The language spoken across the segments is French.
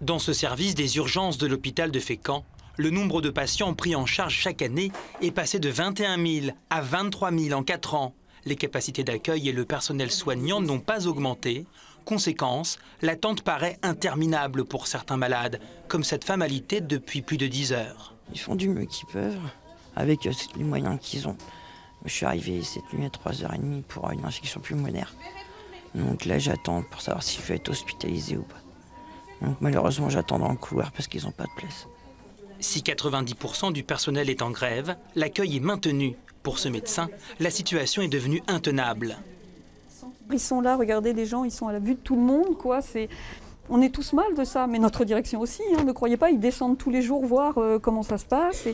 Dans ce service des urgences de l'hôpital de Fécamp, le nombre de patients pris en charge chaque année est passé de 21 000 à 23 000 en 4 ans. Les capacités d'accueil et le personnel soignant n'ont pas augmenté. Conséquence, l'attente paraît interminable pour certains malades, comme cette femme alitée depuis plus de 10 heures. Ils font du mieux qu'ils peuvent, avec les moyens qu'ils ont. Je suis arrivé cette nuit à 3h30 pour une infection pulmonaire. Donc là, j'attends pour savoir si je vais être hospitalisé ou pas. Donc malheureusement, j'attends dans le couloir parce qu'ils n'ont pas de place. Si 90% du personnel est en grève, l'accueil est maintenu. Pour ce médecin, la situation est devenue intenable. Ils sont là, regardez les gens, ils sont à la vue de tout le monde, quoi. On est tous mal de ça, mais notre direction aussi, hein, ne croyez pas, ils descendent tous les jours voir comment ça se passe.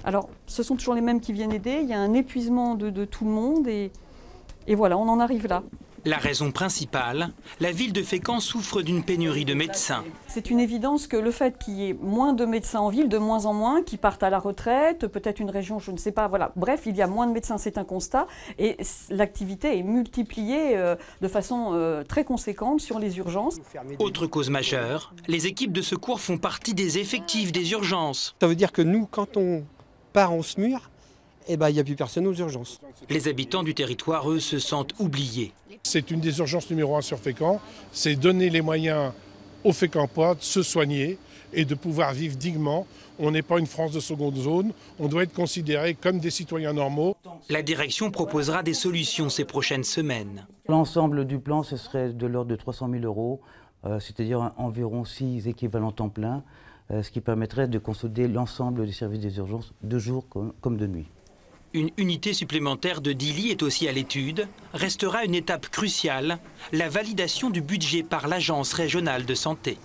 Alors, ce sont toujours les mêmes qui viennent aider, il y a un épuisement de tout le monde et voilà, on en arrive là. La raison principale, la ville de Fécamp souffre d'une pénurie de médecins. C'est une évidence que le fait qu'il y ait moins de médecins en ville, de moins en moins, qui partent à la retraite, peut-être une région, je ne sais pas, voilà. Bref, il y a moins de médecins, c'est un constat, et l'activité est multipliée de façon très conséquente sur les urgences. Autre cause majeure, les équipes de secours font partie des effectifs des urgences. Ça veut dire que nous, quand on part en SMUR, eh ben, il n'y a plus personne aux urgences. Les habitants du territoire, eux, se sentent oubliés. C'est une des urgences numéro 1 sur Fécamp, c'est donner les moyens aux Fécampois de se soigner et de pouvoir vivre dignement. On n'est pas une France de seconde zone, on doit être considérés comme des citoyens normaux. La direction proposera des solutions ces prochaines semaines. L'ensemble du plan, ce serait de l'ordre de 300 000 €, c'est-à-dire environ 6 équivalents temps plein, ce qui permettrait de consolider l'ensemble des services des urgences de jour comme de nuit. Une unité supplémentaire de 10 lits est aussi à l'étude. Restera une étape cruciale, la validation du budget par l'Agence régionale de santé.